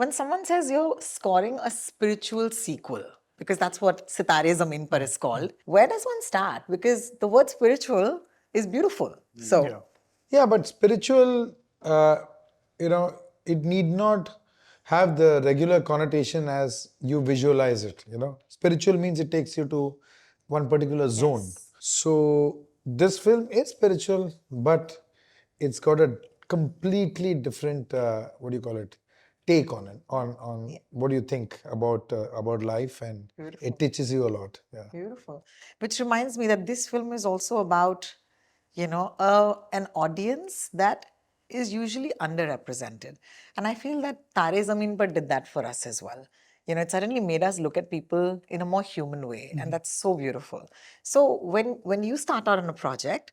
when someone says you're scoring a spiritual sequel, because that's what Sitaare Zameen Par is called, where does one start? Because the word spiritual is beautiful. So, Yeah, but spiritual, you know, it need not have the regular connotation as you visualize it, you know. Spiritual means it takes you to one particular zone. Yes. So this film is spiritual, but it's got a completely different, what do you call it, take on it, on what do you think about life, and Beautiful. it teaches you a lot. Yeah. Beautiful. Which reminds me that this film is also about, an audience that is usually underrepresented. And I feel that Taare Zameen Par did that for us as well. It suddenly made us look at people in a more human way. And that's so beautiful. So when you start out on a project,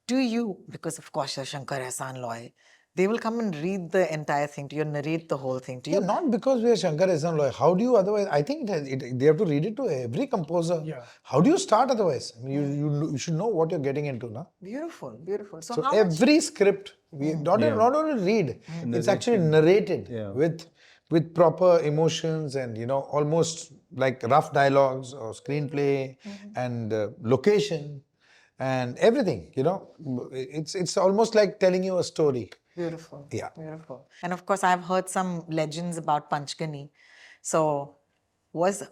do you, because of course you're Shankar Ehsaan Loy, they will come and read the entire thing to you, narrate the whole thing to you? Yeah, not because we are Shankar Ehsaan Loy. How do you otherwise? I think they have to read it to every composer. Yeah. How do you start otherwise? I mean, you should know what you're getting into, na? Beautiful, beautiful. So, So how much? every script, we not only read, it's actually narrated with proper emotions and almost like rough dialogues or screenplay and location and everything. It's almost like telling you a story. Beautiful. Yeah. Beautiful. And of course, I've heard some legends about Panchgani. So,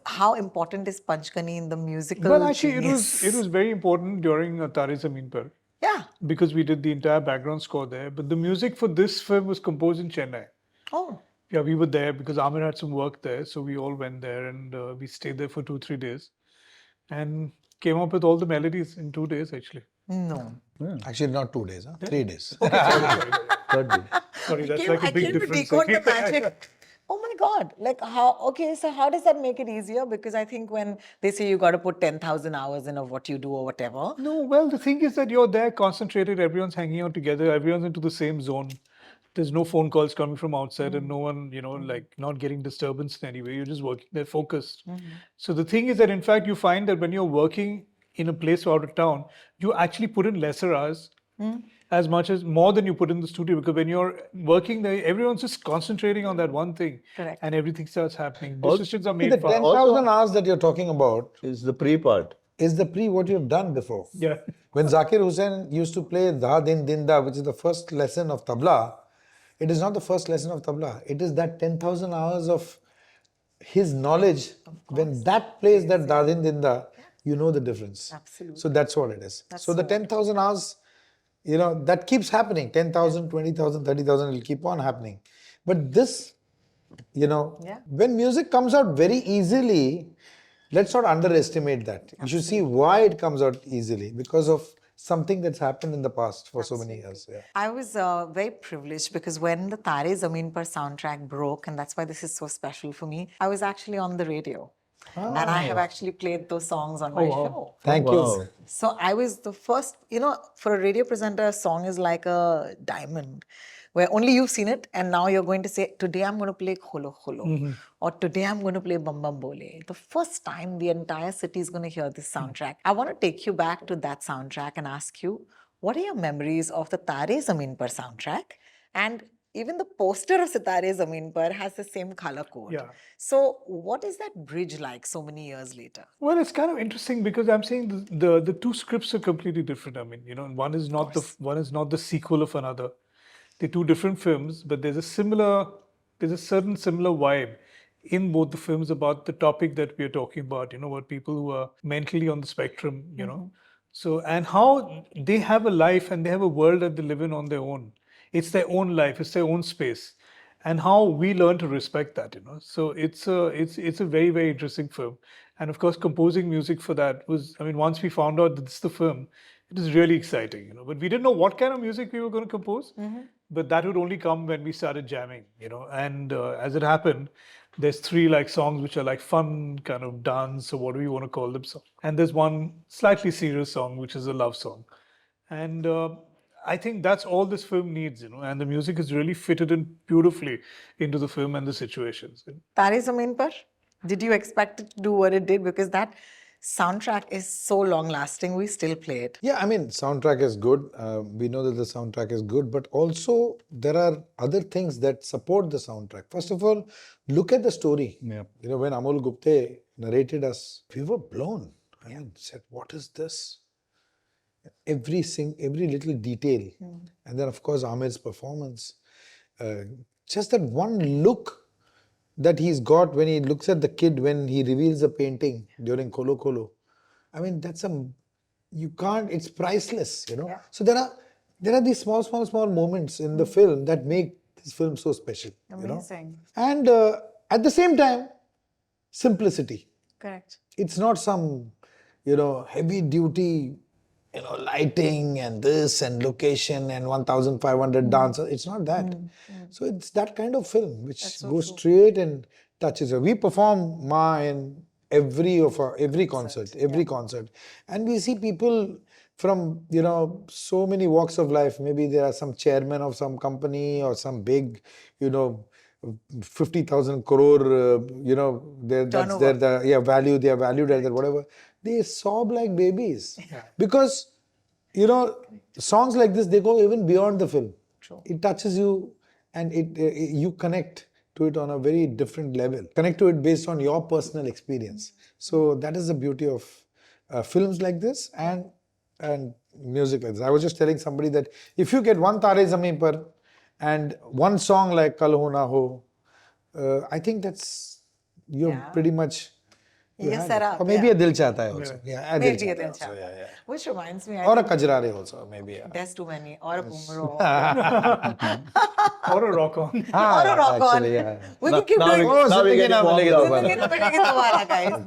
how important is Panchgani in the musical? Well, actually, genius? it was very important during Taare Zameen Par. Yeah. Because we did the entire background score there. But the music for this film was composed in Chennai. Oh. Yeah, we were there because Aamir had some work there. So we all went there and we stayed there for 2-3 days and came up with all the melodies in 2 days, actually. No. Actually, not 2 days, 3 days. Sorry, that's I like a big came to difference. decode the magic. Oh my God. So how does that make it easier? Because I think when they say you got to put 10,000 hours in of what you do or whatever. No, well, the thing is that you're there concentrated, everyone's hanging out together, everyone's into the same zone. There's no phone calls coming from outside and no one, like not getting disturbance in any way. You're just working there focused. So the thing is that in fact you find that when you're working in a place out of town, you actually put in lesser hours as much as more than you put in the studio, because when you're working there, everyone's just concentrating on that one thing. Correct. And everything starts happening. Decisions are The made fast. 10,000 hours that you're talking about is the pre-part. is the what you've done before. Yeah. When Zakir Hussain used to play Da Din Din Da, which is the first lesson of tabla, it is not the first lesson of tabla. It is that 10,000 hours of his knowledge. When that plays that Da Din Din Da, you know the difference. Absolutely. So that's what it is. So the 10,000 hours, that keeps happening. 10,000, 20,000, 30,000 will keep on happening. But this, when music comes out very easily, let's not underestimate that. You should see why it comes out easily, because of something that's happened in the past for so many years. Yeah. I was very privileged because when the Taare Zameen Par soundtrack broke, and that's why this is so special for me, I was actually on the radio. And I have actually played those songs on my show. Thank you. So I was the first, for a radio presenter, a song is like a diamond where only you've seen it and now you're going to say, today I'm going to play Kholo Kholo or today I'm going to play Bam Bam Bole. The first time the entire city is going to hear this soundtrack. I want to take you back to that soundtrack and ask you, what are your memories of the Taare Zameen Par soundtrack? And even the poster of Sitaare Zameen Par has the same color code. Yeah. So what is that bridge like so many years later? Well, it's kind of interesting because I'm saying the two scripts are completely different. I mean, one is not the sequel of another. They're two different films, but there's a certain similar vibe in both the films about the topic that we are talking about. About people who are mentally on the spectrum. So and how they have a life and they have a world that they live in on their own. It's their own life, it's their own space, and how we learn to respect that. So it's a very, very interesting film, and of course, composing music for that was. I mean, once we found out that this is the film, it was really exciting. But we didn't know what kind of music we were going to compose. But that would only come when we started jamming. And as it happened, there's 3 songs which are like fun kind of dance or what do you want to call them, and there's one slightly serious song which is a love song, and. I think that's all this film needs, and the music is really fitted in beautifully into the film and the situations. Taare Zameen Par, did you expect it to do what it did? Because that soundtrack is so long lasting, we still play it. Yeah, I mean, soundtrack is good. We know that the soundtrack is good, but also there are other things that support the soundtrack. First of all, look at the story. Yeah. You know, when Amol Gupte narrated us, we were blown. I mean, said, what is this? Every little detail. And then, of course, Aamir's performance. Just that one look that he's got when he looks at the kid, when he reveals the painting during Kolo Kolo. I mean, you can't, it's priceless, you know. Yeah. So there are these small moments in the film that make this film so special. Amazing. You know? And at the same time, simplicity. Correct. It's not some, heavy duty, lighting and this and location and 1,500 dancers. It's not that. So it's that kind of film which goes straight and touches her. We perform Ma in every concert, and we see people from so many walks of life. Maybe there are some chairman of some company or some big 50,000 crore that's their value, they are valued at that, whatever. They sob like babies because songs like this, they go even beyond the film. True. It touches you and you connect to it on a very different level. Connect to it based on your personal experience. So that is the beauty of films like this and music like this. I was just telling somebody that if you get one Taare Zameen Par and one song like Kal Ho Na Ho, I think you're pretty much. Yes, sir. Or maybe a Dil Chahta Hai also. Yeah, Maybe a Dil also, Chahta. yeah. Which reminds me, Or a Kajrare also, maybe. Yeah. there's too many. Or a Bumro. Or a rock on. Or a rock on. Yeah. We can keep doing Now we get guys.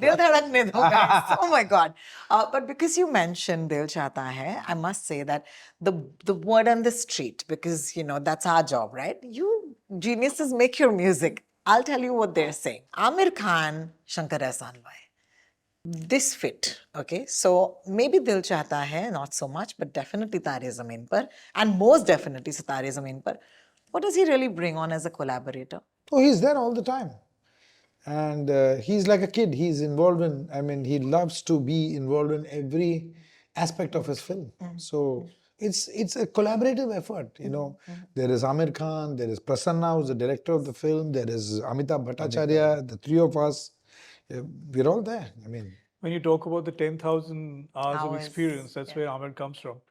Dil dhadakne do, guys. Oh my God. But because you mentioned Dil Chahta Hai, I must say that the word on the street, because that's our job, right? You geniuses make your music. I'll tell you what they're saying. Aamir Khan, Shankar Ehsaan Loy. This fit, okay? So maybe Dil Chahta Hai, not so much, but definitely Taare Zameen Par, and most definitely Sitaare Zameen Par. What does he really bring on as a collaborator? Oh, he's there all the time. And he's like a kid. He's involved he loves to be involved in every aspect of his film. So it's a collaborative effort, There is Aamir Khan, there is Prasanna, who's the director of the film, there is Amitabh Bhattacharya, the three of us. We're all there. When you talk about the 10,000 hours of experience, that's where Aamir comes from.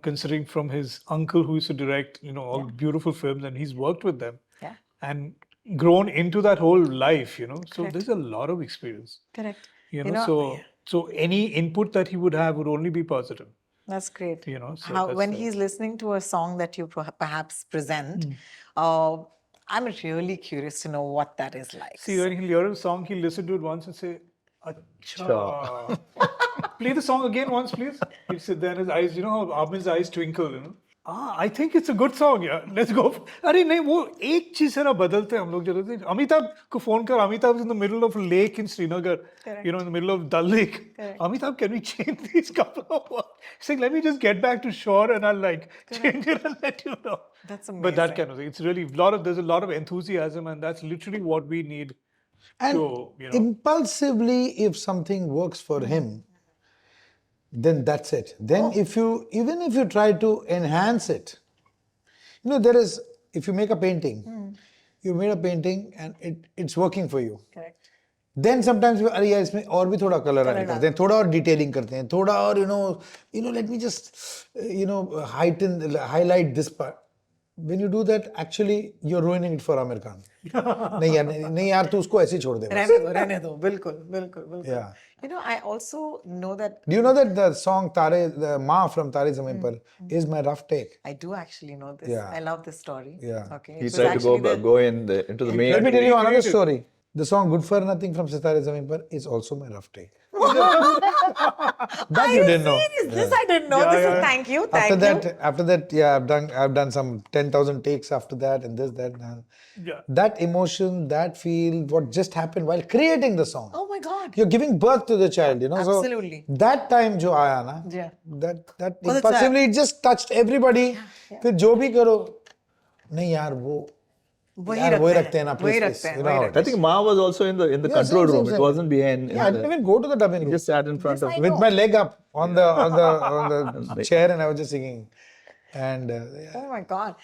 Considering from his uncle who used to direct, all beautiful films, and he's worked with them. Yeah. And grown into that whole life, So Correct. there's a lot of experience. Correct. So any input that he would have would only be positive. That's great. So When he's listening to a song that you perhaps present, I'm really curious to know what that is like. See, when he'll hear a song, he'll listen to it once and say, Acha. Play the song again once, please. He'll sit there and his eyes, how Aamir's eyes twinkle, I think it's a good song, yeah. Let's go. अरे नहीं वो एक चीज है ना बदलते हैं हम लोग जरूरत है अमिताभ को फोन कर Amitabh is in the middle of a lake in Srinagar, in the middle of Dal Lake. Correct. Amitabh, can we change these couple of words? He's like, let me just get back to shore and I'll change it and let you know. That's amazing. But that kind of thing, it's really there's a lot of enthusiasm, and that's literally what we need. And impulsively, if something works for him, then that's it. Then even if you try to enhance it, if you make a painting, you made a painting and it's working for you. Correct. Then sometimes अरे यार इसमें और भी थोड़ा color add करते हैं, थोड़ा और detailing करते हैं, थोड़ा और let me just highlight this part. When you do that, actually you're ruining it for Aamir Khan. नहीं यार तू उसको ऐसे ही छोड़ दे. रहने दो, बिल्कुल. Yeah. I also know that. Do you know that the song the Maa from Taare Zameen Par is my rough take? I do actually know this. Yeah. I love this story. Yeah. Okay. He tried to go into the main. Let me tell you another story. The song Good for Nothing from Sitaare Zameen Par is also my rough take. That you didn't know. This I didn't know. Thank you. After that, I've done some 10,000 takes after that and this, that. And Yeah. that emotion, that feel, what just happened while creating the song. Oh my God. You're giving birth to the child, Absolutely. So that time jo aaya na, Yeah. that impulsively it just touched everybody. फिर जो भी करो, नहीं यार वो Wahi wohi rakhte rakhte hain na, hain, please, wahi please. rakhte hain, You know wahi how rakhte it I is. think Ma was also in the Yeah, control same, room. same, It same. wasn't behind. Yeah, I didn't even go to the dubbing He room. just sat in front Yes, of I With know. my leg up on the chair, and I was just singing. And Oh my God.